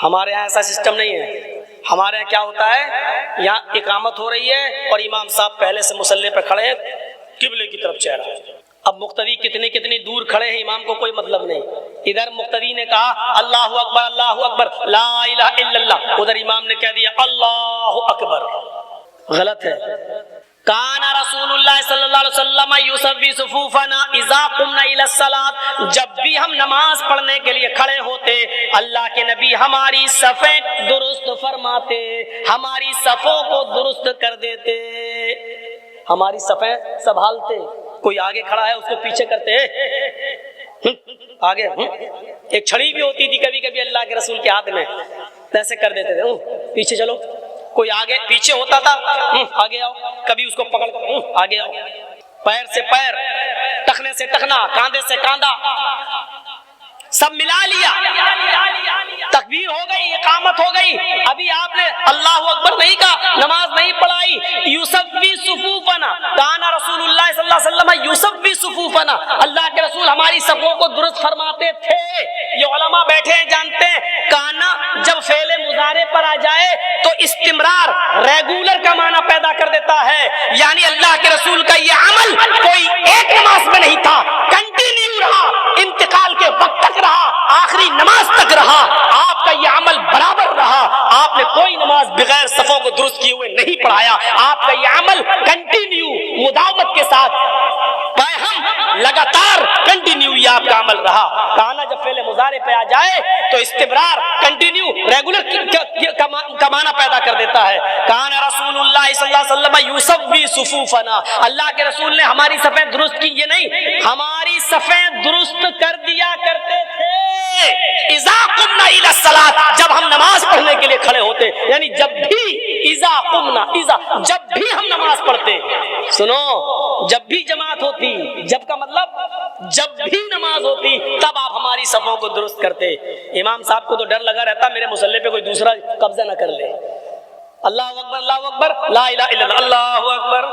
ہمارے یہاں ایسا سسٹم نہیں ہے. ہمارے یہاں کیا ہوتا ہے, یہاں اقامت ہو رہی ہے اور امام صاحب پہلے سے مصلی پہ کھڑے ہیں, قبلے کی طرف چہرہ ہے. اب مقتدی کتنی دور کھڑے ہیں امام کو کوئی مطلب نہیں. ادھر مقتدی نے کہا اللہ اکبر لا الہ الا اللہ, ادھر امام نے کہہ دیا اللہ اکبر. غلط ہے. کان رسول اللہ صلی اللہ علیہ وسلم یصوی صفوفنا اذا قمنا الی الصلاۃ, جب بھی ہم نماز پڑھنے کے لیے کھڑے ہوتے اللہ کے نبی ہماری صفیں درست فرماتے, ہماری صفوں کو درست کر دیتے, ہماری صفیں سنبھالتے. کوئی آگے کھڑا ہے اس کو پیچھے کرتے, آگے ایک چھڑی بھی ہوتی تھی کبھی کبھی اللہ کے رسول کے ہاتھ میں, ایسے کر دیتے تھے, پیچھے چلو. کوئی آگے پیچھے ہوتا تھا, آگے آؤ, کبھی اس کو پکڑ کر آگے آؤ. پیر سے پیر, ٹخنے سے ٹخنا, کاندھے سے کاندھا, سب ملا لیا. تکبیر ہو گئی, اقامت ہو گئی, ابھی آپ نے اللہ اکبر نہیں کہا, نماز نہیں پڑھائی. یصوی صفوفنا, کان رسول اللہ صلی اللہ علیہ وسلم یصوی صفوفنا, اللہ کے رسول ہماری صفوں کو درست فرماتے تھے. یہ علماء بیٹھے ہیں جانتے ہیں, کانا جب فعل مضارع پر آ جائے تو استمرار ریگولر کا معنی پیدا کر دیتا ہے. یعنی اللہ کے رسول کا یہ عمل کوئی ایک نماز میں نہیں تھا, کنٹینیو رہا, انتقال کے وقت تک رہا, آخری نماز تک رہا. آپ کا یہ عمل برابر رہا, آپ نے کوئی نماز بغیر صفوں کو درست کیے ہوئے نہیں پڑھایا. آپ کا یہ عمل کنٹینیو مداومت کے ساتھ لگاتار کنٹینیو یہ آپ کا عمل رہا. کہنا جب فعل مضارع پہ آ جائے تو استمرار کنٹینیو ریگولر کا معنی پیدا کر دیتا ہے. کان رسول اللہ صلی اللہ علیہ وسلم یصوی صفوفنا, اللہ کے رسول نے ہماری صفیں درست کی, یہ نہیں ہماری صفیں درست کر دیا کرتے تھے. اذا قمنا الی الصلاۃ, جب ہم نماز پڑھنے کے لیے کھڑے ہوتے, یعنی جب بھی اذا قمنا, جب بھی ہم نماز پڑھتے. سنو, جب بھی جماعت ہوتی, جب کا مطلب جب بھی نماز ہوتی, تب آپ ہماری صفوں کو درست کرتے. امام صاحب کو تو ڈر لگا رہتا میرے مصلی پہ کوئی دوسرا قبضہ نہ کر لے. اللہ اکبر لا الہ الا اللہ, اللہ اکبر,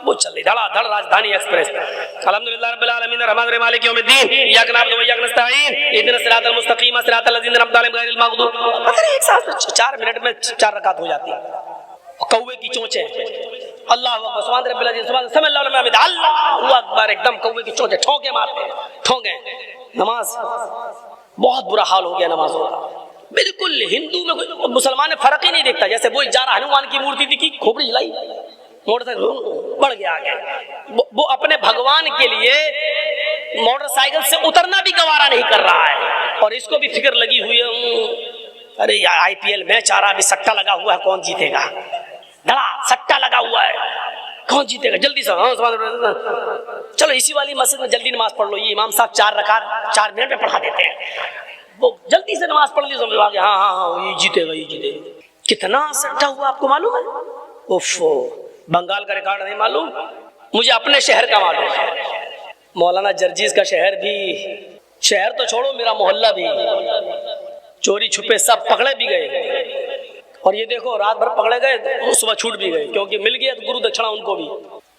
وہ چل رہی دھڑا دھڑ راجدھانی ایکسپریس. الحمدللہ رب العالمین الرحمن الرحیم مالک یوم الدین ایاک نعبد و ایاک نستعین اهدنا الصراط المستقیم صراط الذین انعمت علیہم غیر المغضوب. ایک ساتھ 4 منٹ میں 4 رکعت ہو جاتی. کوے کی چونچیں, اللہ اکبر سبحان رب العظیم سبحان سمع اللہ لمن حمدہ, اللہ اکبر, ایک دم کوے کی چونچیں ٹھونکے مارتے, ٹھونکے. نماز بہت برا حال ہو گیا نمازوں کا. بالکل ہندو میں کوئی مسلمان میں فرق ہی نہیں دیکھتا. جیسے وہی جا رہا ہنومان کی مورتی تھی, کھوپڑی ہلائی, موٹر سائیکل بڑھ گیا آگے. وہ اپنے بھگوان کے لیے موٹر سائیکل سے اترنا بھی گوارا نہیں کر رہا ہے, اور اس کو بھی فکر لگی ہوئی ہے, ارے آئی پی ایل میچ آ رہا, ابھی سٹا لگا ہوا ہے, کون جیتے گا, ڈڑا سٹا لگا ہوا ہے, کون جیتے گا, جلدی سے چلو اسی والی مسجد میں جلدی نماز پڑھ لو. یہ امام صاحب 4 رکعت 4 منٹ میں پڑھا دیتے ہیں, وہ جلدی سے نماز پڑھ لی, سمجھو آگے ہاں یہ جیتے گا, یہ جیتے گا. کتنا سٹا ہوا آپ کو معلوم ہے؟ اوفو, بنگال کا ریکارڈ نہیں معلوم, مجھے اپنے شہر کا معلوم ہے. مولانا جرجیز کا شہر بھی, شہر تو چھوڑو میرا محلہ بھی, چوری چھپے سب پکڑے بھی گئے. اور یہ دیکھو رات بھر پکڑے گئے, صبح چھوٹ بھی گئے, کیونکہ مل گیا تو گرو دکھشنا ان کو بھی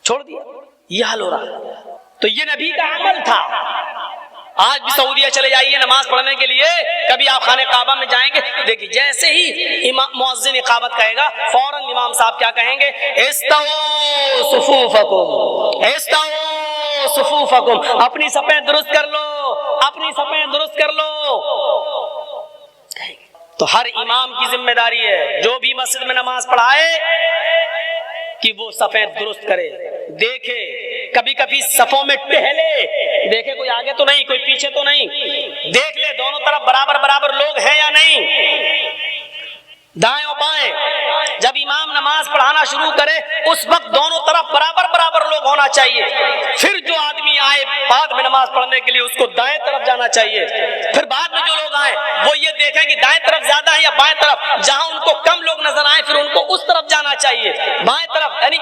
چھوڑ دیا. یہ حال ہو رہا. تو یہ نبی کا عمل تھا. آج بھی سعودیہ چلے جائیے نماز پڑھنے کے لیے, کبھی آپ خانہ کعبہ میں جائیں گے, دیکھیے جیسے ہی مؤذن اقامت کہے گا فوراً امام صاحب کیا کہیں گے, استووا صفوفکم, استووا صفوفکم, اپنی صفیں درست کر لو, اپنی صفیں درست کر لو. تو ہر امام کی ذمہ داری ہے جو بھی مسجد میں نماز پڑھائے کہ وہ صفیں درست کرے. دیکھے کبھی کبھی صفوں میں ٹہلے, دیکھے کوئی آگے تو نہیں, کوئی پیچھے تو نہیں, دیکھ لے دونوں طرف برابر لوگ ہیں یا نہیں, دائیں اور بائیں. جب امام نماز پڑھانا شروع کرے اس وقت دونوں طرف برابر لوگ ہونا چاہیے. پھر جو آدمی آئے بعد میں نماز پڑھنے کے لیے اس کو دائیں طرف جانا چاہیے. پھر بعد میں جو لوگ آئے وہ یہ دیکھیں کہ دائیں طرف زیادہ ہے یا بائیں طرف, جہاں ان کو کم لوگ نظر آئے پھر ان کو اس طرف جانا چاہیے, بائیں طرف, یعنی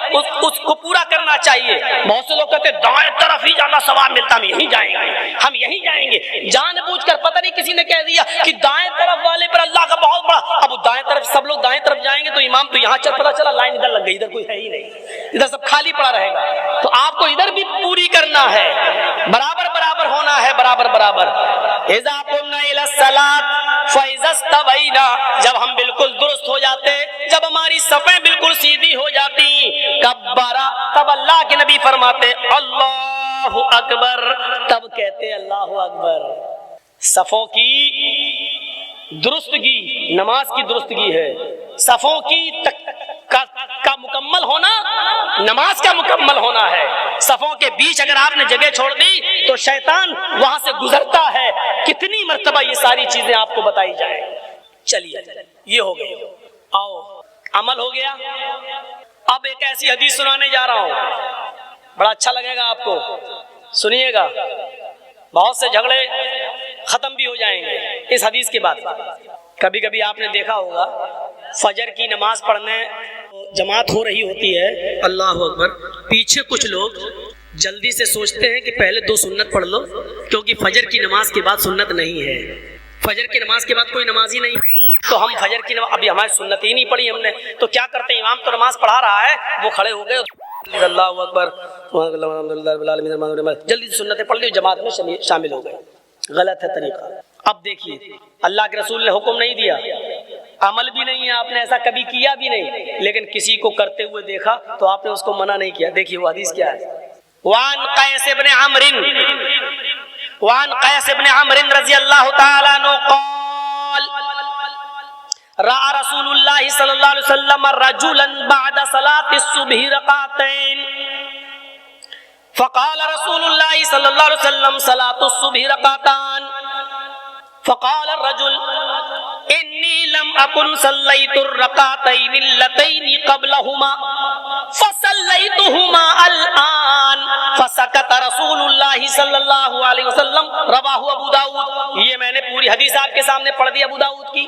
اس کو پورا کرنا چاہیے. بہت سے لوگ کہتے ہیں دائیں طرف ہی جانا ثواب ملتا, ہم یہیں جائیں گے, ہم یہیں جائیں گے. جان بوجھ کر پتہ نہیں کسی نے کہہ دیا کہ دائیں طرف والے پر اللہ کا بہت بڑا, اب دائیں طرف سب لوگ دائیں طرف جائیں گے تو امام تو یہاں پتہ چلا لائن ادھر لگ گئی, ادھر کوئی ہے ہی نہیں, ادھر سب خالی پڑا رہے گا. تو آپ کو ادھر بھی پوری کرنا ہے, برابر ہونا ہے, برابر. اذا قمنا الی الصلاۃ, فَإِذَا اسْتَوَيْنَا جب ہم بالکل درست ہو جاتے، جب ہماری صفیں بالکل سیدھی ہو جاتی، کبّرا تب اللہ کے نبی فرماتے اللہ اکبر، تب کہتے اللہ اکبر۔ صفوں کی درستگی نماز کی درستگی ہے، صفوں کی کا مکمل ہونا نماز کا مکمل ہونا ہے۔ صفوں کے بیچ اگر آپ نے جگہ چھوڑ دی تو شیطان وہاں سے گزرتا ہے۔ کتنی مرتبہ یہ ساری چیزیں آپ کو بتائی جائیں۔ چلیے یہ ہو گئی، آؤ عمل ہو گیا۔ اب ایک ایسی حدیث سنانے جا رہا ہوں، بڑا اچھا لگے گا آپ کو، سنیے گا، بہت سے جھگڑے ختم بھی ہو جائیں گے اس حدیث کے بعد۔ کبھی کبھی آپ نے دیکھا ہوگا فجر کی نماز پڑھنے جماعت ہو رہی ہوتی ہے، اللہ اکبر، پیچھے کچھ لوگ جلدی سے سوچتے ہیں کہ پہلے 2 سنت پڑھ لو، کیونکہ فجر کی نماز کے بعد سنت نہیں ہے، فجر کی نماز کے بعد کوئی نماز ہی نہیں، تو ہم فجر کی نماز ابھی ہماری سنت ہی نہیں پڑھی ہم نے، تو کیا کرتے ہیں، امام تو نماز پڑھا رہا ہے، وہ کھڑے ہو گئے، اللہ اکبر، جلدی سے سنتیں پڑھ لی، جماعت میں شامل ہو گئے۔ غلط ہے طریقہ۔ اب دیکھیے اللہ کے رسول نے حکم نہیں دیا، عمل بھی نہیں ہے، آپ نے ایسا کبھی کیا بھی نہیں، لیکن کسی کو کرتے ہوئے دیکھا تو آپ نے اس کو منع نہیں کیا۔ دیکھیے وہ حدیث کیا ہے، وعن قیس بن عمرو رضی اللہ تعالی عنہ قال رأى رسول اللہ صلی اللہ علیہ وسلم رجلا بعد صلاة الصبح رکعتین فقال رسول اللہ صلی اللہ علیہ وسلم صلاة الصبح رکعتان فقال الرجل انی لم اکن صلیت الرکعتین اللتین قبلہما فصلیتہما الآن فسکت رسول اللہ صلی اللہ علیہ وسلم، رواہ ابو داؤد۔ یہ میں نے پوری حدیث آپ کے سامنے پڑھ دی ابو داؤد کی،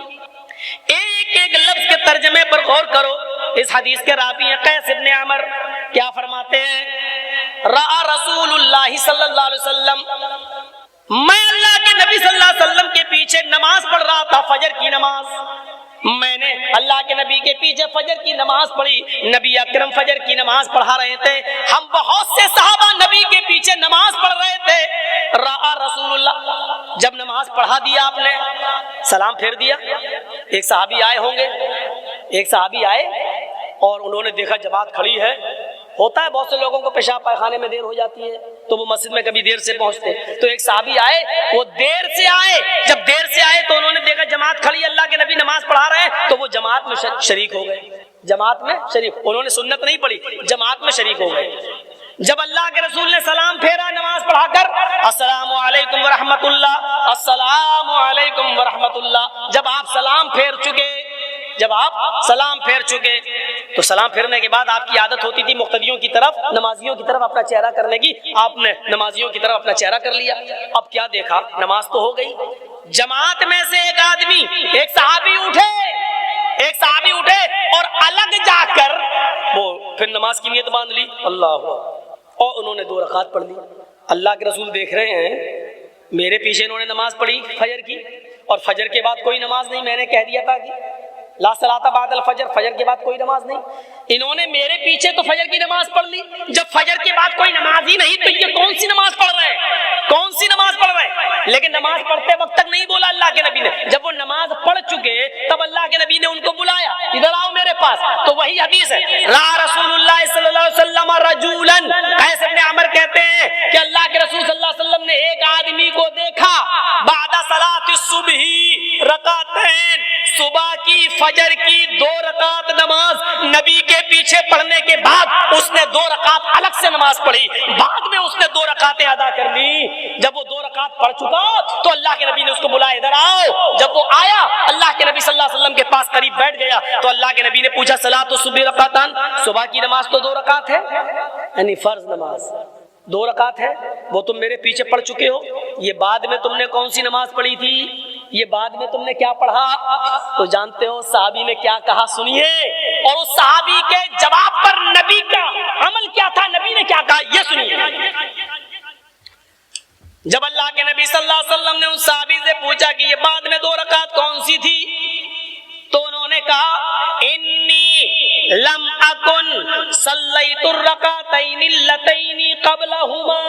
ایک ایک لفظ کے ترجمے پر غور کرو۔ اس حدیث کے راوی ہیں قیس ابن عمر، کیا فرماتے ہیں، رأى رسول اللہ صلی اللہ علیہ وسلم، میں اللہ کے نبی صلی اللہ علیہ وسلم کے پیچھے نماز پڑھ رہا تھا، فجر کی نماز، میں نے اللہ کے نبی کے پیچھے فجر کی نماز پڑھی، نبی اکرم فجر کی نماز پڑھا رہے تھے، ہم بہت سے صحابہ نبی کے پیچھے نماز پڑھ رہے تھے، رأى رسول اللہ، جب نماز پڑھا دیا آپ نے، سلام پھیر دیا، ایک صحابی آئے ہوں گے، ایک صحابی آئے اور انہوں نے دیکھا جماعت کھڑی ہے، ہوتا ہے بہت سے لوگوں کو پیشاب پائخانے میں دیر ہو جاتی ہے تو وہ مسجد میں کبھی دیر سے پہنچتے، تو ایک صحابی آئے، وہ دیر سے آئے، جب دیر سے آئے تو انہوں نے دیکھا جماعت کھڑی، اللہ کے نبی نماز پڑھا رہے ہیں، تو وہ جماعت میں شریک ہو گئے، جماعت میں شریک، انہوں نے سنت نہیں پڑھی، جماعت میں شریک ہو گئے۔ جب اللہ کے رسول نے سلام پھیرا نماز پڑھا کر، السلام علیکم ورحمۃ اللہ، السلام علیکم ورحمۃ اللہ، جب آپ سلام پھیر چکے، جب آپ سلام پھیر چکے تو سلام پھیرنے کے بعد آپ کی عادت ہوتی تھی مقتدیوں کی طرف، نمازیوں کی طرف اپنا چہرہ کرنے کی، آپ نے نمازیوں کی طرف اپنا چہرہ کر لیا۔ اب کیا دیکھا، نماز تو ہو گئی، جماعت میں سے ایک آدمی، ایک صحابی اٹھے اور الگ جا کر وہ پھر نماز کی نیت باندھ لی، اللہ، اور انہوں نے 2 رکعت پڑھ لی۔ اللہ کے رسول دیکھ رہے ہیں میرے پیچھے انہوں نے نماز پڑھی فجر کی، اور فجر کے بعد کوئی نماز نہیں، میں نے کہہ دیا تھا کہ لا صلاۃ بعد الفجر، فجر کے بعد کوئی نماز نہیں، انہوں نے میرے پیچھے تو فجر کی نماز پڑھ لی، جب فجر کے بعد کوئی نماز ہی نہیں تو یہ کون سی نماز پڑھ رہے ہیں، کون سی نماز پڑھ رہے ہیں؟ لیکن نماز پڑھتے وقت تک نہیں بولا اللہ کے نبی نے، جب وہ نماز پڑھ چکے تب اللہ کے نبی نے ان کو بلایا، ادھر آؤ میرے پاس، تو وہی حدیث ہے، رأى رسول اللہ صلی اللہ علیہ وسلم رجولا، قیس بن عمر کہتے ہیں کہ اللہ کے رسول صلی اللہ علیہ وسلم نے ایک آدمی کو دیکھا، بعد صلاۃ الصبح رکعتین، صبح کی فجر کی 2 رکعت نماز نبی کے پیچھے پڑھنے کے بعد اس نے 2 رکعت الگ سے نماز پڑھی، بعد میں اس نے 2 رکعتیں ادا کر لی۔ جب وہ 2 رکعت پڑھ چکا تو اللہ کے نبی نے اس کو بلایا، ادھر آؤ، جب وہ آیا اللہ کے نبی صلی اللہ علیہ وسلم کے پاس قریب بیٹھ گیا تو اللہ کے نبی نے پوچھا صلاۃ الصبح رکعتان، صبح کی نماز تو 2 رکعت ہے، یعنی فرض نماز 2 رکعت ہے، وہ تم میرے پیچھے پڑھ چکے ہو، یہ بعد میں تم نے کون سی نماز پڑھی تھی، یہ بعد میں تم نے کیا پڑھا؟ تو جانتے ہو صحابی نے کیا کہا، سنیے، اور اس صحابی کے جواب پر نبی کا عمل کیا تھا، نبی نے کیا کہا یہ سنیے۔ جب اللہ کے نبی صلی اللہ علیہ وسلم نے اس صحابی سے پوچھا کہ یہ بعد میں 2 رکعت کون سی تھی، تو انہوں نے کہا انی لم اکن صلیت الرکعتین اللتین قبلہما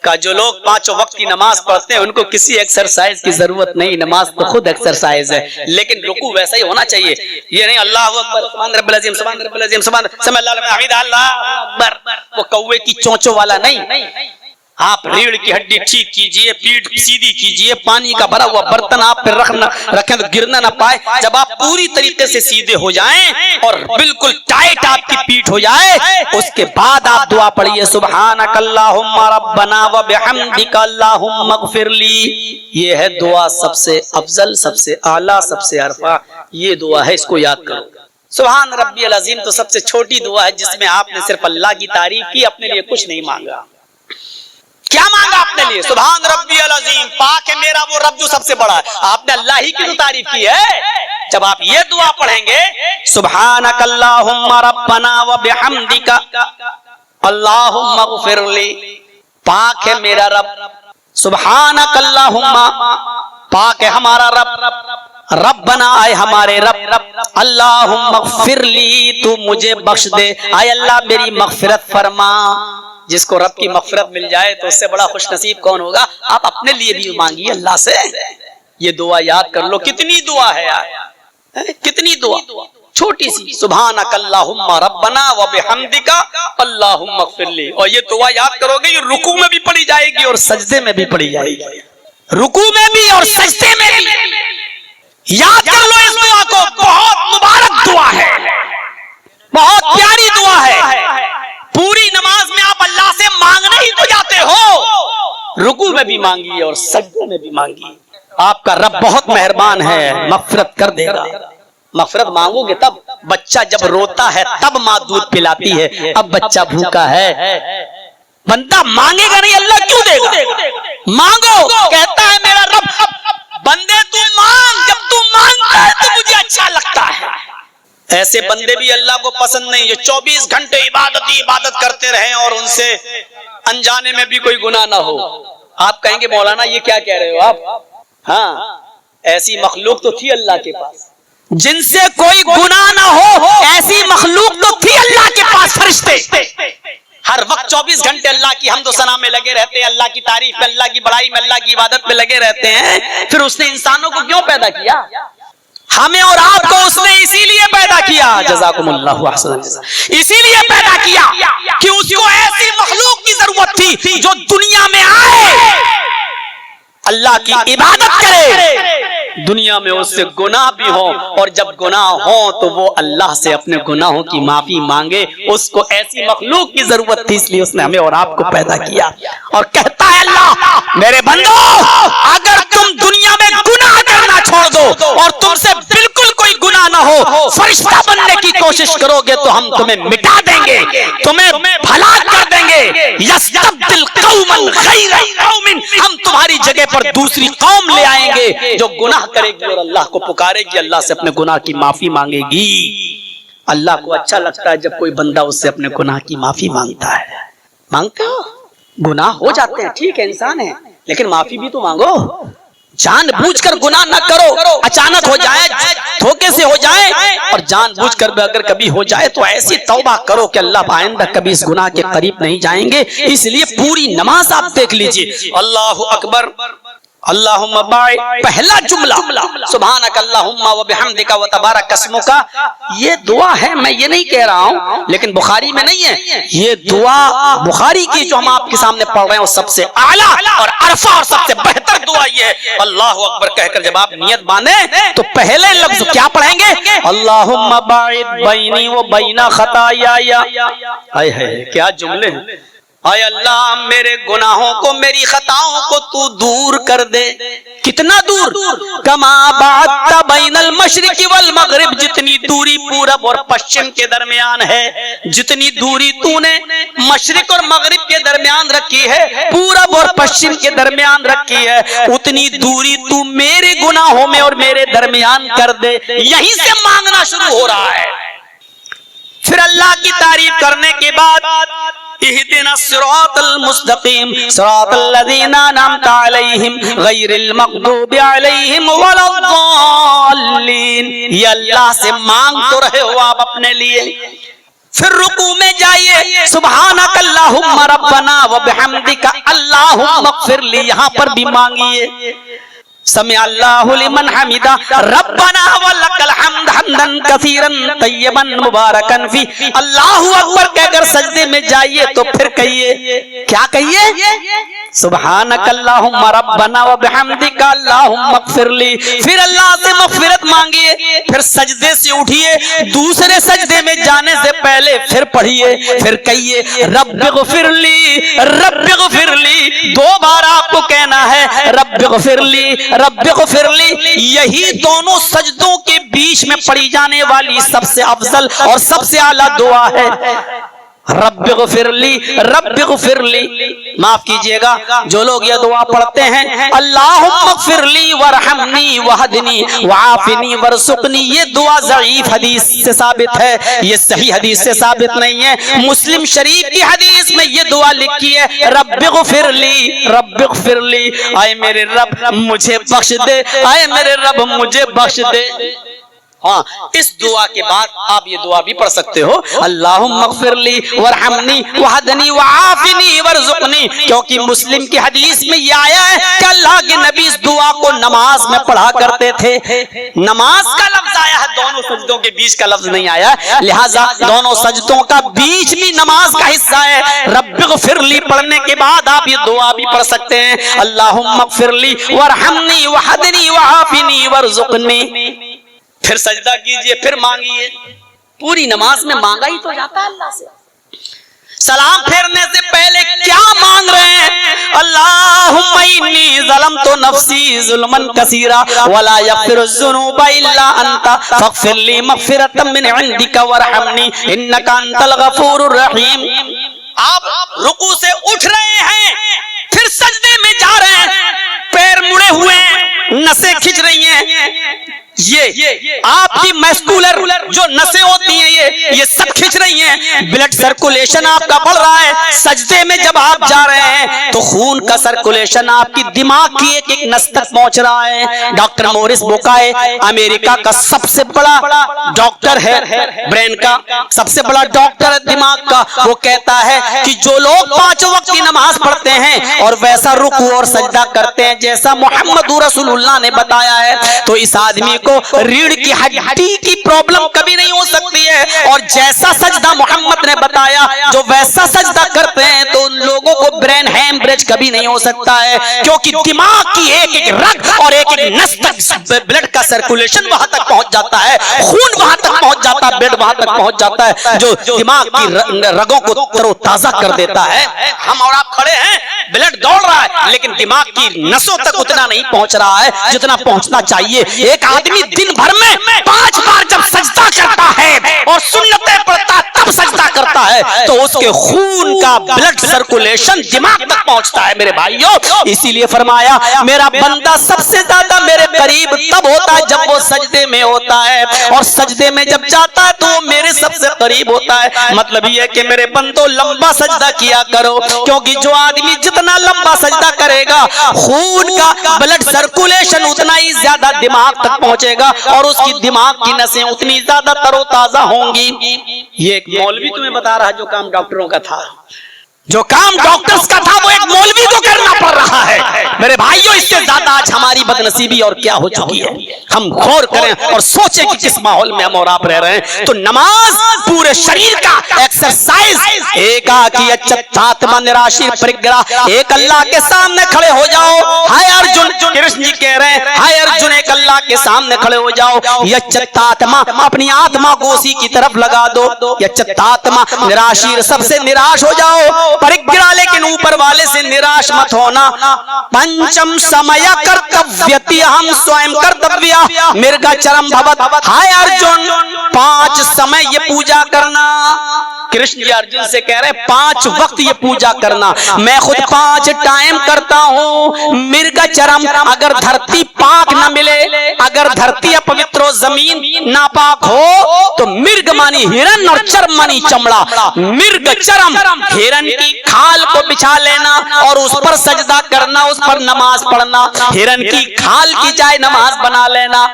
کا جو لوگ 5 وقت کی نماز پڑھتے ہیں ان کو کسی ایکسرسائز کی ضرورت نہیں، نماز تو خود ایکسرسائز ہے، لیکن رکوع ویسا ہی ہونا چاہیے. یہ نہیں اللہ اکبر سبحان رب العظیم سبحان رب العظیم سبحان سمع اللہ لمن حمدہ اللہ اکبر، وہ کوے کی چونچوں والا نہیں. آپ ریڑھ کی ہڈی ٹھیک کیجئے، پیٹھ سیدھی کیجئے، پانی کا بھرا ہوا برتن آپ پہ رکھیں تو گرنا نہ پائے. جب آپ پوری طریقے سے سیدھے ہو جائیں اور بالکل ٹائٹ آپ کی پیٹھ ہو جائے، اس کے بعد آپ دعا پڑھیے سبحانک اللہم ربنا وبحمدک اللہم اغفر لی. یہ ہے دعا سب سے افضل، سب سے اعلیٰ، سب سے عرفہ. یہ دعا ہے، اس کو یاد کرو. سبحان ربی العظیم تو سب سے چھوٹی دعا ہے جس میں آپ نے صرف اللہ کی تعریف کی، اپنے لیے کچھ نہیں مانگا. کیا مانگا اپنے لیے؟ سبحان ربی العظیم، پاک ہے میرا وہ رب جو سب سے بڑا ہے. آپ نے اللہ ہی کی تو تعریف کی ہے. جب آپ یہ دعا پڑھیں گے سبحانک اللہم ربنا وبحمدک اللہم اغفر لی، پاک ہے میرا رب، سبحانک اللہم، پاک ہے ہمارا رب، ربنا اے ہمارے رب، اللہم اغفر لی، تو مجھے بخش دے، اے اللہ میری مغفرت فرما. جس کو رب کی مغفرت مل جائے تو اس سے بڑا خوش نصیب کون ہوگا؟ آپ اپنے لیے بھی مانگیے اللہ سے. یہ دعا یاد کر لو، کتنی دعا ہے یار، کتنی دعا چھوٹی سی. سبحانک اللہم ربنا وبحمدک اللہم اغفر لی. اور یہ دعا یاد کرو گے، یہ رکوع میں بھی پڑھی جائے گی اور سجدے میں بھی پڑھی جائے گی. رکوع میں بھی اور سجدے میں بھی. یاد کر لو اس دعا کو، بہت مبارک دعا ہے، بہت پیاری دعا ہے. پوری نماز میں آپ اللہ سے مانگنے ہی تو جاتے ہو، رکوع میں بھی مانگیے اور سجدے میں بھی مانگیے. آپ کا رب بہت مہربان ہے، مغفرت کر دے گا. مغفرت مانگو گے تب. بچہ جب روتا ہے تب ماں دودھ پلاتی ہے، اب بچہ بھوکا ہے، بندہ مانگے گا نہیں، اللہ کیوں دے گا؟ مانگو. کہتا ہے میرا رب بندے تو مانگ، جب تو مانگتا ہے تو مجھے اچھا لگتا ہے. ایسے بندے بھی اللہ کو پسند نہیں جو 24 گھنٹے عبادت ہی عبادت کرتے رہیں اور ان سے انجانے میں بھی کوئی گناہ نہ ہو. آپ کہیں گے مولانا یہ کیا کہہ رہے ہو آپ؟ ہاں، ایسی مخلوق تو تھی اللہ کے پاس جن سے کوئی گناہ نہ ہو. ایسی مخلوق تو تھی اللہ کے پاس، فرشتے ہر وقت 24 گھنٹے اللہ کی حمد و ثنا میں لگے رہتے ہیں، اللہ کی تعریف میں، اللہ کی بڑائی میں، اللہ کی عبادت میں لگے رہتے ہیں. پھر اس نے انسانوں کو کیوں پیدا کیا؟ ہمیں اور آپ کو اس نے اسی لیے پیدا کیا. جزاکم اللہ احسن. اسی لیے پیدا کیا کہ اس کو ایسی مخلوق کی ضرورت تھی جو دنیا میں آئے، اللہ کی عبادت کرے، دنیا میں اس سے گناہ بھی ہوں، اور جب گناہ ہوں تو وہ اللہ سے اپنے گناہوں کی معافی مانگے. اس کو ایسی مخلوق کی ضرورت تھی، اس لیے اس نے ہمیں اور آپ کو پیدا کیا. اور کہتا ہے اللہ میرے بندو، اگر تم دنیا میں گناہ کرنا چھوڑ دو اور تم سے بالکل کوئی گناہ نہ ہو، فرشتہ بننے کی کوشش کرو گے تو ہم تمہیں مٹا دیں گے، تمہیں ہلاک کر دیں گے. یستبدل قوما غیر قوم، ہم تمہاری جگہ پر دوسری قوم لے آئیں گے جو گناہ کرے گی اور اللہ کو پکارے گی، اللہ سے اپنے گناہ کی معافی مانگے گی. اللہ کو اچھا لگتا ہے جب کوئی بندہ اس سے اپنے گناہ کی معافی مانگتا ہے. مانگتے ہو؟ گناہ ہو جاتے ہیں، ٹھیک ہے انسان ہے، لیکن معافی بھی تو مانگو. جان بوجھ کر گناہ نہ کرو، اچانک ہو جائے، دھوکے سے ہو جائے، اور جان بوجھ کر اگر کبھی ہو جائے تو ایسی توبہ کرو کہ اللہ آئندہ کبھی اس گناہ کے قریب نہیں جائیں گے. اس لیے پوری نماز آپ دیکھ لیجئے. اللہ اکبر، اللہم باعث، پہلا جملہ سبحانک اللہم وبحمدک وتبارک اسمک. یہ دعا ہے، میں یہ نہیں کہہ رہا ہوں، لیکن بخاری میں نہیں ہے. یہ دعا بخاری کی جو ہم آپ کے سامنے پڑھ رہے ہیں وہ سب سے اعلیٰ اور عرفہ اور سب سے بہتر دعا یہ ہے. اللہ اکبر کہہ کر جب آپ نیت باندھیں تو پہلے لفظ کیا پڑھیں گے؟ اللہم باعث بینی و بین خطایای. ہائے ہائے کیا جملے ہیں. اے اللہ میرے گناہوں کو، میری خطاؤں کو تو دور کر دے. کتنا دور؟ کما بعدت بین المشرق والمغرب، جتنی دوری پورب اور پشچم کے درمیان ہے، جتنی دوری تو نے مشرق اور مغرب کے درمیان رکھی ہے، پورب اور پشچم کے درمیان رکھی ہے، اتنی دوری تو میرے گناہوں میں اور میرے درمیان کر دے. یہیں سے مانگنا شروع ہو رہا ہے. پھر اللہ کی تعریف کرنے کے بعد اہدنا الصراط المستقیم صراط الذین انعمت علیہم غیر المغضوب علیہم ولا الضالین. یہ اللہ سے مانگ تو رہے ہو آپ اپنے لیے، پھر رکوع میں جائیے سبحانک اللہم ربنا و بحمدک اللہم اغفر لی، یہاں پر بھی مانگیے سمع اللہ لمن حمدہ ربنا ولک الحمد حمدا کثیرا طیبا مبارکا فی۔ اللہ اکبر کہہ کر سجدے میں جائیے تو پھر کہیے، کیا کہیے؟ سبحانک اللہم ربنا و بحمدک اللہم اغفر لی، پھر اللہ سے مغفرت مانگیے، پھر سجدے سے اٹھیے، دوسرے سجدے میں جانے سے پہلے پھر پڑھیے، پھر کہیے رب اغفر لی، رب اغفر لی، دو بار آپ کو کہنا ہے رب اغفر لی، رب اغفر لی۔ یہی دونوں سجدوں کے بیچ میں پڑھی جانے والی سب سے افضل اور سب سے اعلیٰ دعا ہے رب اغفر لی، رب اغفر لی۔ معاف کیجئے گا جو لوگ یہ دعا پڑھتے ہیں اللہم اغفر لی ورحمنی وہدنی وعافنی ورزقنی، یہ دعا ضعیف حدیث سے ثابت ہے، یہ صحیح حدیث سے ثابت نہیں ہے۔ مسلم شریف کی حدیث میں یہ دعا لکھی ہے رب اغفر لی، رب اغفر لی، آئے میرے رب مجھے بخش دے، آئے میرے رب مجھے بخش دے۔ ہاں اس دعا کے بعد آپ یہ دعا بھی پڑھ سکتے ہو اللہم اغفر لی ورحمنی وہدنی وعافنی ورزقنی، کیونکہ مسلم کی حدیث میں یہ آیا ہے کہ اللہ کے نبی اس دعا کو نماز میں پڑھا کرتے تھے۔ نماز کا لفظ آیا ہے، دونوں سجدوں کے بیچ کا لفظ نہیں آیا، لہٰذا دونوں سجدوں کا بیچ بھی نماز کا حصہ ہے۔ رب اغفر لی پڑھنے کے بعد آپ یہ دعا بھی پڑھ سکتے ہیں اللہم اغفر لی ورحمنی وہدنی وعافنی ورزقنی۔ پھر سجدہ کیجئے، پھر مانگیے، پوری نماز میں مانگا ہی تو جاتا ہے اللہ سے۔ سلام پھیرنے سے پہلے کیا مانگ رہے ہیں؟ اللہم انی ظلمت نفسی ظلما کثیرا ولا یغفر الذنوب الا انت فاغفر لی مغفرۃ من عندک وارحمنی انک انت الغفور الرحیم۔ آپ رکوع سے اٹھ رہے ہیں، پھر سجدے میں جا رہے ہیں، پیر مڑے ہوئے ہیں، نسیں کھچ رہی ہیں، یہ آپ کی میسکولر جو نسیں ہوتی ہیں یہ سب کھچ رہی ہیں، بلڈ سرکولیشن آپ کا بڑھ رہا ہے۔ سجدے میں جب آپ جا رہے ہیں تو خون کا سرکولیشن آپ کی دماغ کی ایک ایک نس تک پہنچ رہا ہے۔ ڈاکٹر مورس بوکائے امریکہ کا سب سے بڑا ڈاکٹر ہے، برین کا سب سے بڑا ڈاکٹر ہے دماغ کا، وہ کہتا ہے کہ جو لوگ 5 وقت کی نماز پڑھتے ہیں اور ویسا رکوع اور سجدہ کرتے ہیں جیسا محمد رسول اللہ نے بتایا ہے تو اس آدمی کو ریڑھ کی ہڈی کی پرابلم کبھی نہیں ہو سکتی ہے، اور جیسا سجدہ محمد نے بتایا جو ویسا سجدہ کرتے ہیں تو ان لوگوں کو برین ہیمریج کبھی نہیں ہو سکتا ہے، کیونکہ دماغ کی ایک ایک رگ اور ایک ایک نس تک بلڈ کا سرکولیشن وہاں تک پہنچ جاتا ہے، خون وہاں تک پہنچ جاتا ہے، بلڈ وہاں تک پہنچ جاتا ہے جو دماغ کی رگوں کو تر و تازہ کر دیتا ہے۔ ہم اور آپ کھڑے ہیں، بلڈ دوڑ رہا ہے لیکن دماغ کی نسوں تک اتنا نہیں پہنچ رہا ہے جتنا پہنچنا چاہیے۔ ایک آدمی دن بھر میں 5 بار جب سجدہ کرتا ہے اور سنتیں پڑھتا تب سجدہ کرتا ہے تو اس کے خون کا بلڈ سرکولیشن دماغ تک پہنچتا ہے میرے بھائیوں۔ اسی لیے فرمایا میرا بندہ سب سے زیادہ میرے قریب تب ہوتا ہے جب وہ سجدے میں ہوتا ہے، اور سجدے میں جب جاتا ہے تو وہ میرے سب سے قریب ہوتا ہے۔ مطلب یہ ہے کہ میرے بندوں لمبا سجدہ کیا کرو، کیونکہ جو آدمی جتنا لمبا سجدہ کرے گا خون کا بلڈ سرکولیشن اتنا ہی زیادہ دماغ تک پہنچے گا اور اس کی دماغ کی نسیں اتنی زیادہ تر و تازہ ہوں گی۔ یہ ایک مولوی تمہیں بتا رہا جو کام ڈاکٹروں کا تھا، جو کام ڈاکٹرز کا تھا وہ ایک مولوی کو کرنا پڑ رہا ہے۔ میرے بھائیوں اس سے زیادہ آج ہماری بدنصیبی اور کیا ہو چکی ہے، ہم غور کریں اور سوچیں کہ کس ماحول میں ہم اور آپ رہ رہے ہیں۔ تو نماز پورے شریر کا ایکسرسائز، ایک آکی اچتاتما نراشی پرگرہ، ایک اللہ کے سامنے کھڑے ہو جاؤ، ہائے ارجن، کرشن جی کہہ رہے ہیں ہائے ارجن ایک اللہ کے سامنے کھڑے ہو جاؤ، یچتاتما اپنی آتما کو اسی کی طرف لگا دو، یچتاتما نراشی سب سے نراش ہو جاؤ، پرگرہ لیکن اوپر والے سے نراش مت ہونا۔ پنچم سمیا کرتویتی ہم سوئم کرتویہ مرگا چرم بھوت، ہائے ارجن 5 سمے یہ پوجا کرنا۔ کرشن جی ارجن سے کہہ رہے 5 وقت یہ پوجا کرنا، میں خود 5 ٹائم کرتا ہوں۔ مرگا چرم، اگر دھرتی پاک نہ ملے، اگر دھرتی اپوتر و زمین ناپاک ہو تو مرگ مانی ہرن اور چرم مانی چمڑا، مرگ چرم ہرن کی کھال کو بچھا لینا اور اس پر سجدہ کرنا، اس پر نماز پڑھنا، ہرن کی کھال کی جائے نماز بنا لینا۔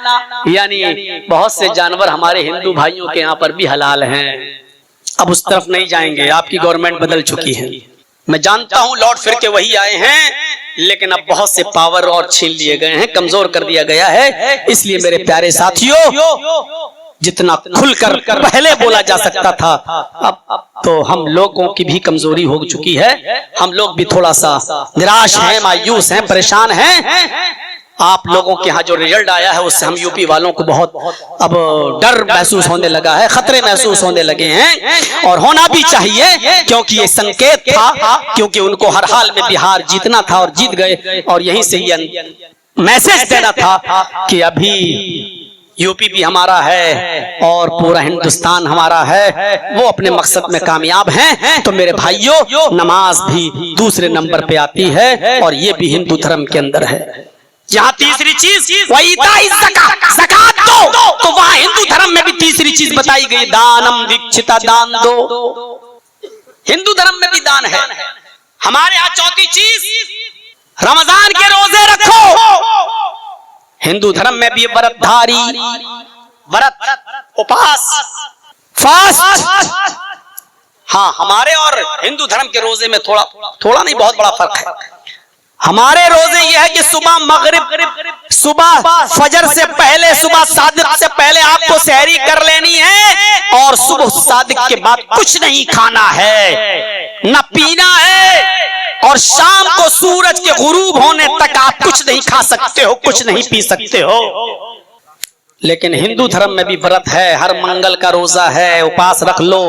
یعنی بہت سے جانور ہمارے ہندو بھائیوں کے یہاں پر بھی حلال ہیں، اب اس طرف نہیں جائیں گے، آپ کی گورنمنٹ بدل چکی ہے. میں جانتا ہوں لوٹ پھر کے وہی آئے ہیں، لیکن اب بہت سے پاور اور چھین لیے گئے ہیں، کمزور کر دیا گیا ہے. اس لیے میرے پیارے ساتھیوں، جتنا کھل کر پہلے بولا جا سکتا تھا اب تو ہم لوگوں کی بھی کمزوری ہو چکی ہے. ہم لوگ بھی تھوڑا سا نراش ہیں، مایوس ہیں، پریشان ہیں. آپ لوگوں کے ہاں جو رزلٹ آیا ہے اس سے ہم یو پی والوں کو بہت اب ڈر محسوس ہونے لگا ہے، خطرے محسوس ہونے لگے ہیں، اور ہونا بھی چاہیے، کیونکہ یہ سنکیت تھا، کیونکہ ان کو ہر حال میں بہار جیتنا تھا اور جیت گئے، اور یہیں سے یہ میسج دینا تھا کہ ابھی یو پی بھی ہمارا ہے اور پورا ہندوستان ہمارا ہے. وہ اپنے مقصد میں کامیاب ہیں. تو میرے بھائیوں، نماز بھی دوسرے نمبر پہ آتی ہے، اور یہ بھی ہندو دھرم کے اندر ہے. جہاں تیسری چیز وَإِيتَاءِ الزَّكَاةِ، زکات دو، تو وہاں ہندو دھرم میں بھی تیسری چیز بتائی گئی، دانم وِکْچِتا، دان دو. ہندو دھرم میں بھی دان ہے. ہمارے یہاں چوتھی چیز رمضان کے روزے رکھو. ہندو دھرم میں بھی ورت دھاری، ورت، اپاس، فاسٹ. ہاں، ہمارے اور ہندو دھرم کے روزے میں تھوڑا نہیں، بہت بڑا فرق ہے. ہمارے روزے یہ ہے کہ صبح مغرب، صبح فجر سے پہلے، صبح صادق سے پہلے آپ کو سحری کر لینی ہے، اور صبح صادق کے بعد کچھ نہیں کھانا ہے، نہ پینا ہے، اور شام کو سورج کے غروب ہونے تک آپ کچھ نہیں کھا سکتے ہو، کچھ نہیں پی سکتے ہو. لیکن ہندو دھرم میں بھی ورت ہے، ہر منگل کا روزہ ہے، اپاس رکھ لو.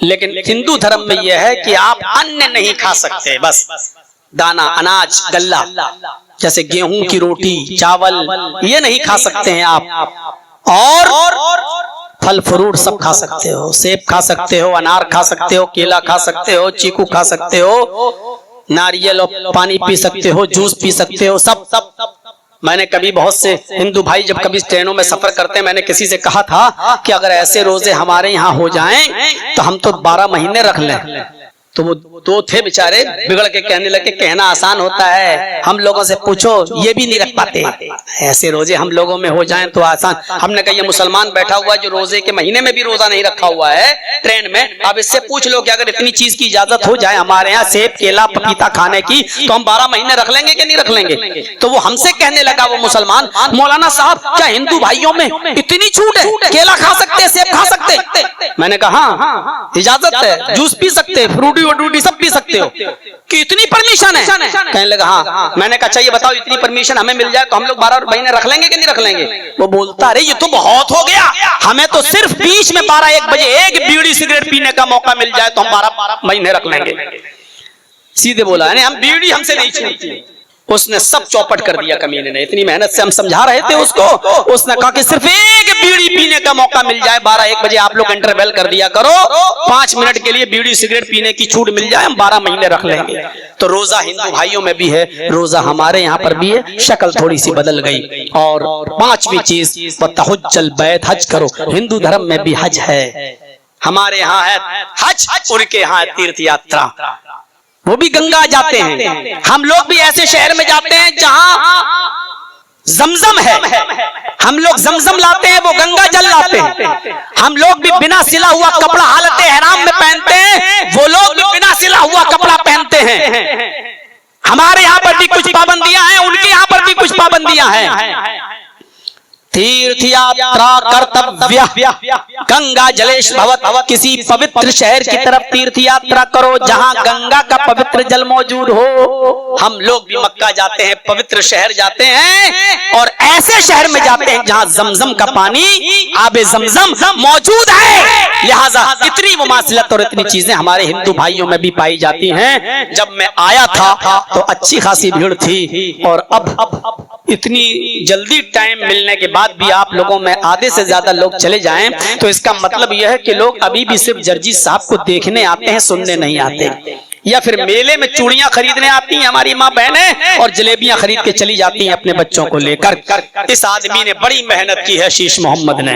لیکن ہندو دھرم میں یہ ہے کہ آپ ان نہیں کھا سکتے، بس دانا، اناج، غلہ، جیسے گیہوں کی روٹی، چاول، یہ نہیں کھا سکتے ہیں آپ. اور پھل فروٹ سب کھا سکتے ہو، سیب کھا سکتے ہو، انار کھا سکتے ہو، کیلا کھا سکتے ہو، چیکو کھا سکتے ہو، ناریل اور پانی پی سکتے ہو، جوس پی سکتے ہو، سب. میں نے کبھی بہت سے ہندو بھائی جب کبھی ٹرینوں میں سفر کرتے ہیں، میں نے کسی سے کہا تھا کہ اگر ایسے روزے ہمارے یہاں ہو جائیں تو ہم تو 12 مہینے رکھ لیں. تو وہ دو تھے بیچارے، بگڑ کے کہنے لگے کہنا آسان ہوتا ہے، ہم لوگوں سے پوچھو یہ بھی نہیں رکھ پاتے. ایسے روزے ہم لوگوں میں ہو جائیں تو آسان. ہم نے کہا یہ مسلمان بیٹھا ہوا ہے جو روزے کے مہینے میں بھی روزہ نہیں رکھا ہوا ہے ٹرین میں، اب اس سے پوچھ لو کہ اگر اتنی چیز کی اجازت ہو جائے ہمارے یہاں سیب، کیلا، پپیتا کھانے کی، تو ہم 12 مہینے رکھ لیں گے کہ نہیں رکھ لیں گے؟ تو وہ ہم سے کہنے لگا، وہ مسلمان، مولانا صاحب کیا ہندو بھائیوں میں اتنی چھوٹ ہے، کیلا کھا سکتے، سیب کھا سکتے؟ میں نے کہا ہاں اجازت ہے، جوس پی سکتے، فروٹی وڈوٹی سب پی سکتے ہو، کہ اتنی پرمیشن ہے؟ کہنے لگا ہاں. میں نے کہا اچھا یہ بتاؤ اتنی پرمیشن ہمیں مل جائے تو ہم لوگ 12 مہینے رکھ لیں گے کہ نہیں رکھ لیں گے؟ وہ بولتا ارے یہ تو بہت ہو گیا، ہمیں تو صرف بیچ میں 12-1 بجے ایک بیڑی سگریٹ پینے کا موقع مل جائے تو ہم 12 مہینے رکھ لیں گے. سیدھے بولا، یعنی ہم بیڑی ہم سے نہیں چھوٹتی. اس نے سب چوپٹ کر دیا کمینے نے. اتنی محنت سے ہم سمجھا رہے تھے اس کو، اس نے کہا کہ صرف ایک بیڑی پینے کا موقع مل جائے، 12-1 بجے آپ لوگ انٹرویل کر دیا کرو، 5 منٹ کے لیے بیڑی سگریٹ پینے کی چھوٹ مل جائے، ہم 12 مہینے رکھ لیں گے. تو روزہ ہندو بھائیوں میں بھی ہے، روزہ ہمارے یہاں پر بھی ہے، شکل تھوڑی سی بدل گئی. اور 5ویں چیز وَتَحُجَّ الْبَيْتَ، حج کرو. ہندو دھرم میں بھی حج ہے، ہمارے یہاں ہے حج، ان کے یہاں ہے تیرتھ یاترا. وہ بھی گنگا جاتے ہیں. ہم لوگ بھی ایسے شہر میں جاتے ہیں جہاں زمزم ہے، ہم لوگ زمزم لاتے ہیں، وہ گنگا جل لاتے ہیں. ہم لوگ بھی بنا سلا ہوا کپڑا حالت احرام میں پہنتے ہیں، وہ لوگ بھی بنا سلا ہوا کپڑا پہنتے ہیں. ہمارے یہاں پر بھی کچھ پابندیاں ہیں، ان کے یہاں پر بھی کچھ پابندیاں ہیں. تیرتھ یاترا کرتویہ گنگا جلیش بھوت، کسی پوتر شہر کی طرف تیرتھ یاترا کرو جہاں گنگا کا پوتر جل موجود ہو. ہم لوگ بھی مکہ جاتے ہیں، پوتر شہر جاتے ہیں، اور ایسے شہر میں جاتے ہیں جہاں زمزم کا پانی، آب زمزم موجود ہے. لہذا اتنی مماثلت اور اتنی چیزیں ہمارے ہندو بھائیوں میں بھی پائی جاتی ہیں. جب میں آیا تھا تو اچھی خاصی بھیڑ تھی، اور اب اتنی جلدی ٹائم ملنے کے بعد بھی آپ لوگوں میں آدھے سے زیادہ لوگ چلے جائیں تو اس کا مطلب یہ ہے کہ لوگ ابھی بھی صرف جرجی صاحب کو دیکھنے آتے ہیں، سننے نہیں آتے. یا پھر میلے میں چوڑیاں خریدنے آتی ہیں ہماری ماں بہنیں، اور جلیبیاں خرید کے چلی جاتی ہیں اپنے بچوں کو لے کر. اس آدمی نے بڑی محنت کی ہے، شیش محمد نے.